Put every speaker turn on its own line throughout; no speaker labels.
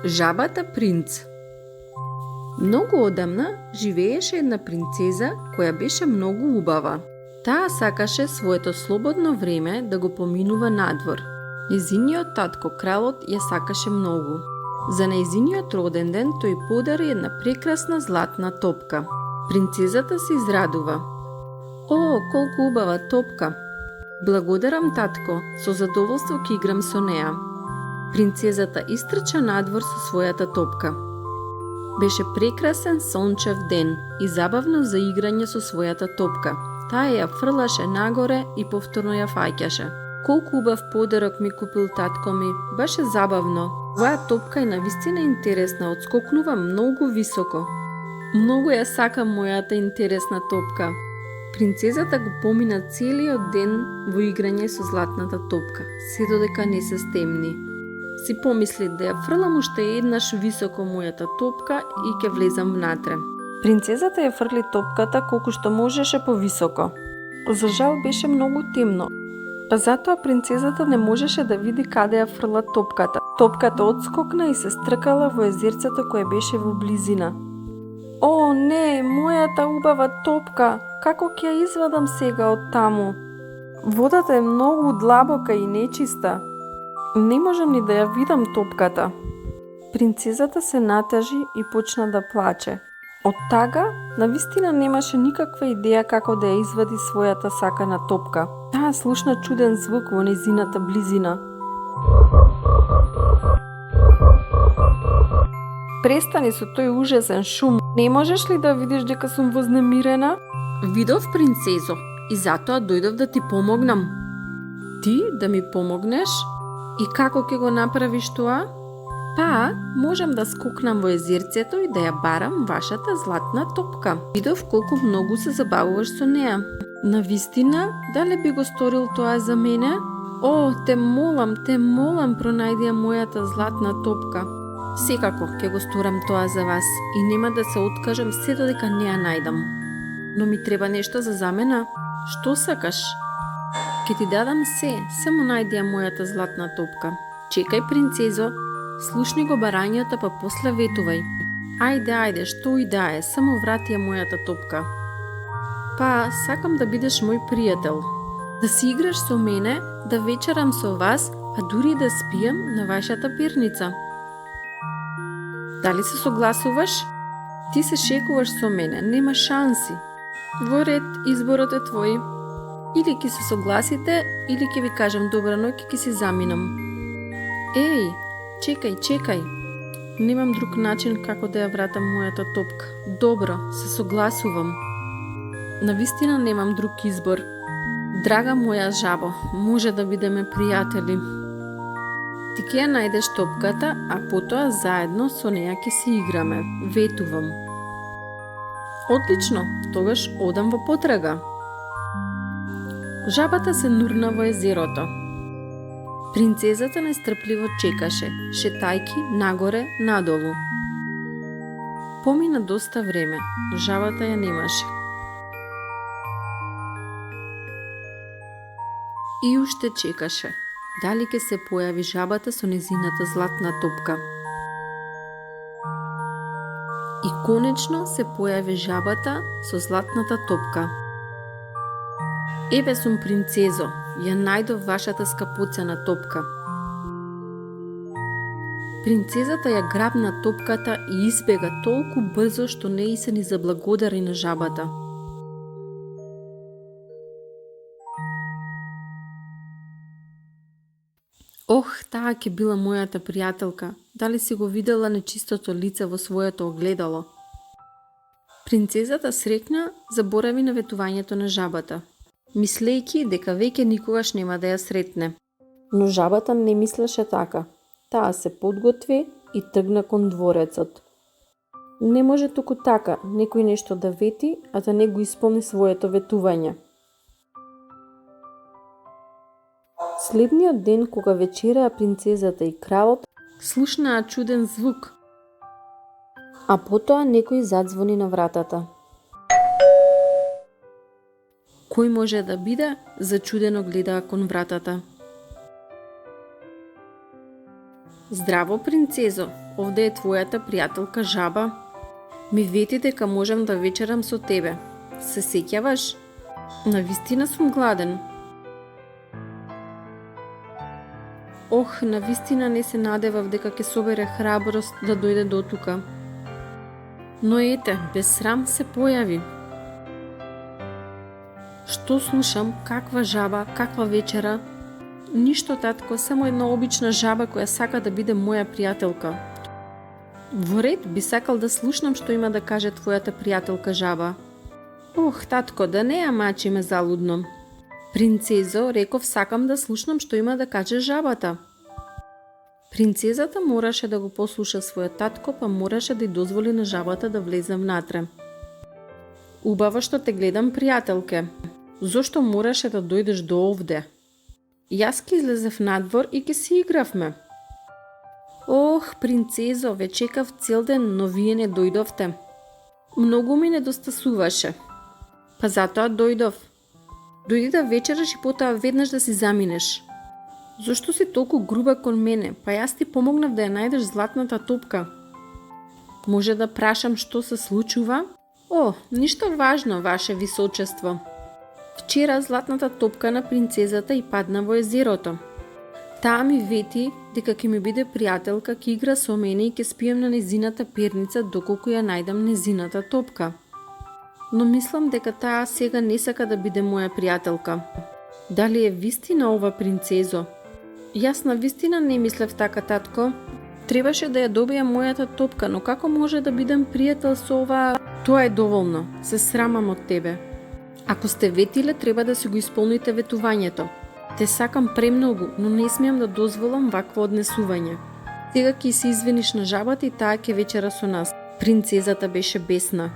Жабата принц. Многу одамна живееше една принцеза која беше многу убава. Таа сакаше своето слободно време да го поминува надвор. Нејзиниот татко кралот ја сакаше многу. За нејзиниот роден ден тој подари една прекрасна златна топка. Принцезата се израдува. О, колку убава топка! Благодарам, татко, со задоволство ќе играм со неа. Принцезата истрча надвор со својата топка. Беше прекрасен сончев ден и забавно за играње со својата топка. Таа ја фрлаше нагоре и повторно ја фаќаше. Колку убав подарок ми купил татко ми, беше забавно. Оваа топка е навистина интересна, одскокнува многу високо. Многу ја сакам мојата интересна топка. Принцезата го помина целиот ден во играње со златната топка, се додека не се стемни. Си помисли да ја фрлам уште еднаш високо мојата топка и ќе влезам внатре. Принцезата ја фрли топката колку што можеше повисоко. За жал беше многу темно, затоа принцезата не можеше да види каде ја фрла топката. Топката одскокна и се стркала во езерцето кое беше во близина. О, не, мојата убава топка, како ќе ја извадам сега од таму? Водата е многу длабока и нечиста. Не можам ни да ја видам топката. Принцезата се натажи и почна да плаче. Од тага, навистина немаше никаква идеја како да ја извади својата сакана топка. Таа слушна чуден звук во нејзината близина. Престани со тој ужасен шум. Не можеш ли да видиш дека сум вознемирена? Видов, принцезо, и затоа дојдов да ти помогнам. Ти да ми помогнеш? И како ќе го направиш тоа? Па, можам да скокнам во езерцето и да ја барам вашата златна топка. Видов колку многу се забавуваш со неа. Навистина, дали би го сторил тоа за мене? О, те молам, пронајди ја мојата златна топка. Секако ќе го сторам тоа за вас и нема да се откажам се додека не ја најдам. Но ми треба нешто за замена. Што сакаш? Ке ти дадам се, само најди ја мојата златна топка. Чекај, принцезо, слушни го барањето, па после ветувај. Ајде, што и да е, само врати ја мојата топка. Па, сакам да бидеш мој пријател. Да си играш со мене, да вечерам со вас, па дури да спијам на вашата перница. Дали се согласуваш? Ти се шекуваш со мене, нема шанси. Во ред, изборот е твој. Или ќе се согласите, или ќе ви кажам добра ноќ и ќе си заминам. Еј, чекај. Немам друг начин како да ја вратам мојата топка. Добро, се согласувам. Навистина немам друг избор. Драга моја жабо, може да бидеме пријатели. Ти ќе ја најдеш топката, а потоа заедно со неја ќе си играме. Ветувам. Одлично, тогаш одам во потрага. Жабата се нурна во езерото. Принцезата нестрпливо чекаше, шетајки нагоре, надолу. Помина доста време, но жабата ја немаше. И уште чекаше, дали ќе се појави жабата со незината златна топка. И конечно се појави жабата со златната топка. Еве сум, принцезо, ја најдов вашата скапоцена топка. Принцезата ја грабна топката и избега толку брзо што не и се ни заблагодари на жабата. Ох, таа ќе била мојата пријателка. Дали си го видела нечистото лице во своето огледало? Принцезата срекна, заборави на ветувањето на жабата, мислејќи дека веќе никогаш нема да ја сретне. Но жабата не мислеше така. Таа се подготви и тргна кон дворецот. Не може туку така некој нешто да вети, а да не го исполни своето ветување. Следниот ден, кога вечераа принцезата и кралот, слушнаа чуден звук, а потоа некој задзвони на вратата. Кој може да биде? Зачудено гледаа кон вратата. Здраво, принцезо, овде е твојата пријателка Жаба. Ми вети дека можам да вечерам со тебе. Се сеќаваш? Навистина сум гладен. Ох, навистина не се надевав дека ќе собере храброст да дојде до тука. Но ете, без срам се појави. Што слушам? Каква жаба? Каква вечера? Ништо, татко, само една обична жаба која сака да биде моја пријателка. Во ред, би сакал да слушнам што има да каже твојата пријателка Жаба. Ох, татко, да не ја мачиме залудно. Принцезо, реков сакам да слушнам што има да каже жабата. Принцезата мораше да го послуша својот татко, па мораше да й дозволи на жабата да влезе внатре. Убаво што те гледам, пријателке. Зошто мораше да дојдеш до овде? Јас ке излезев надвор и ке си игравме. Ох, принцезо, ве чекав цел ден, но вие не дојдовте. Многу ми недостасуваше. Па затоа дојдов. Дојди да вечераш и потоа веднаш да си заминеш. Зошто си толку груба кон мене? Па јас ти помогнав да ја најдеш златната топка. Може да прашам што се случува? О, ништо важно, ваше височество. Вчера златната топка на принцезата и падна во езерото. Таа ми вети дека ќе ми биде пријателка, ќе игра со мене и ќе спием на незината перница доколку ја најдам незината топка. Но мислам дека таа сега не сака да биде моја пријателка. Дали е вистина ова, принцезо? Јас на вистина не мислев така, татко. Требаше да ја добијам мојата топка, но како може да бидам пријател со ова? Тоа е доволно. Се срамам од тебе. Ако сте ветиле, треба да си го исполните ветувањето. Те сакам премногу, но не смеам да дозволам вакво однесување. Сега ќе се извиниш на жабата и таа ќе вечера со нас. Принцезата беше бесна.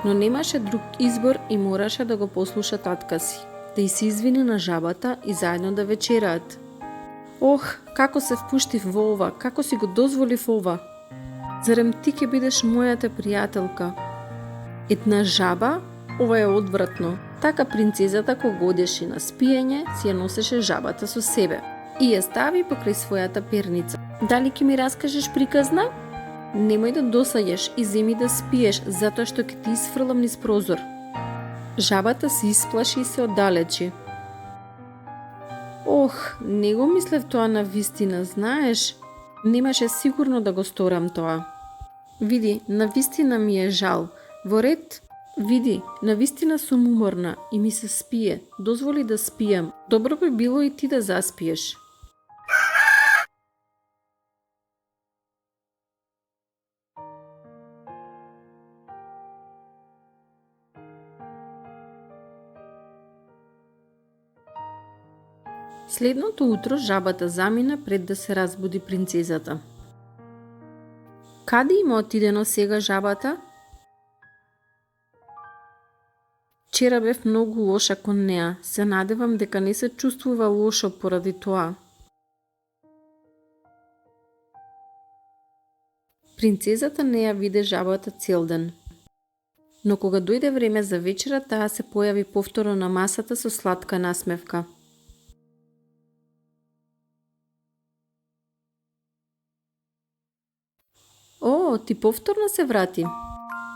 Но немаше друг избор и мораше да го послуша татка си. Да и се извини на жабата и заедно да вечераат. Ох, како се впуштив во ова, како си го дозволив ова. Зарем ти ќе бидеш мојата пријателка? Една жаба? Ова е одвратно. Така принцезата кога одеше на спиење, си ја носеше жабата со себе и ја стави покрај својата перница. Дали ќе ми раскажеш приказна? Немој да досаѓаш и земи да спиеш, затоа што ќе ти isfрлам низ прозор. Жабата се исплаши и се оддалечи. Ох, не го мислев тоа на вистина, знаеш? Немаше сигурно да го сторам тоа. Види, на вистина ми е жал. Во ред? Види, навистина сум уморна и ми се спие. Дозволи да спијам. Добро би било и ти да заспиеш. Следното утро жабата замина пред да се разбуди принцезата. Каде има отидено сега жабата? Вчера бев многу лоша кон неа. Се надевам дека не се чувствува лошо поради тоа. Принцезата не ја виде жабата цел ден. Но кога дојде време за вечера, таа се појави повторно на масата со сладка насмевка. О, ти повторно се врати.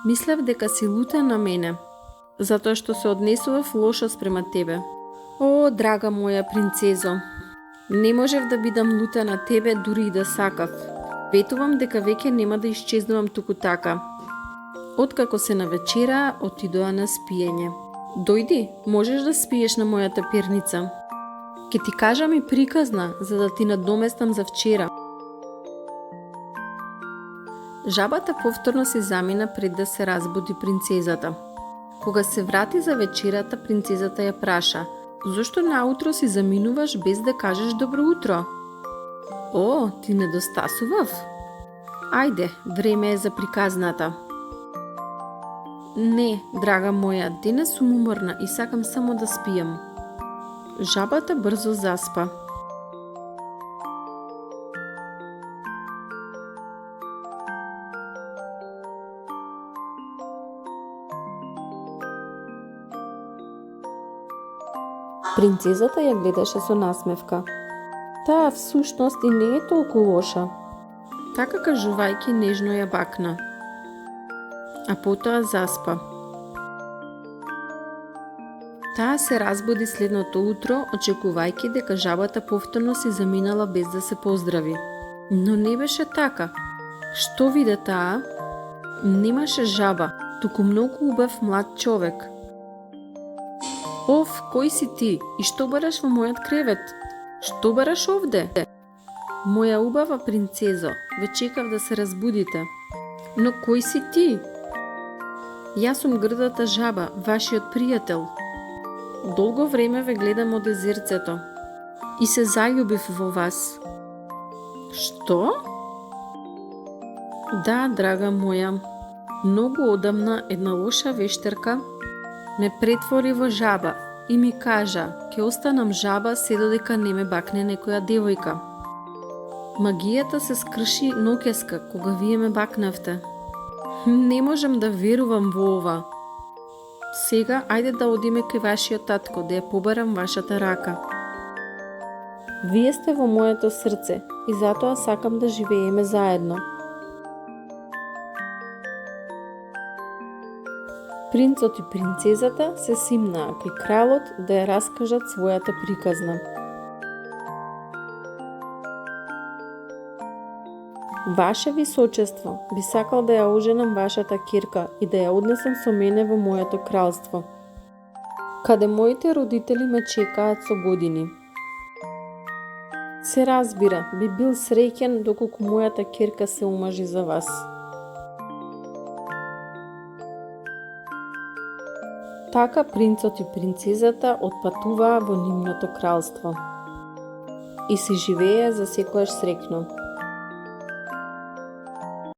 Мислев дека си лута на мене, затоа што се однесував лошо спрема тебе. О, драга моја принцезо, не можев да бидам лута на тебе дури и да сакав. Ветувам дека веќе нема да исчезнувам туку така. Откако се навечера, отидоа на спиење. Дојди, можеш да спиеш на мојата перница. Ке ти кажам и приказна, за да ти надоместам за вчера. Жабата повторно се замина пред да се разбуди принцезата. Кога се врати за вечерата, принцезата ја праша: "Зошто наутро си заминуваш без да кажеш добро утро?" "О, ти недостасував? Ајде, време е за приказната." "Не, драга моја, денес сум уморна и сакам само да спијам." Жабата брзо заспа. Принцезата ја гледаше со насмевка. Таа всушност и не е толку лоша. Така кажувајќи нежно ја бакна, а потоа заспа. Таа се разбуди следното утро, очекувајќи дека жабата повторно си заминала без да се поздрави. Но не беше така. Што виде таа? Немаше жаба, туку многу убав млад човек. Оф, кој си ти? И што бараш во мојот кревет? Што бараш овде? Моја убава принцезо, ве чекав да се разбудите. Но кој си ти? Јас сум грдата жаба, вашиот пријател. Долго време ве гледам од езерцето и се заљубив во вас. Што? Да, драга моја, многу одамна една лоша вештерка ме претвори во жаба и ми кажа, ќе останам жаба се додека не ме бакне некоја девојка. Магијата се скрши ноќеска кога вие ме бакнавте. Не можам да верувам во ова. Сега, ајде да одиме кај вашиот татко, да ја побарам вашата рака. Вие сте во моето срце и затоа сакам да живееме заедно. Принцот и принцезата се симнаа кај кралот да ја раскажат својата приказна. Ваше височество, би сакал да ја оженам вашата кирка и да ја однесам со мене во моето кралство, каде моите родители ме чекаат со години. Се разбира, би бил среќен доколку мојата кирка се омажи за вас. Така принцот и принцезата отпатуваа во нивното кралство и си живееа за секојаш среќно.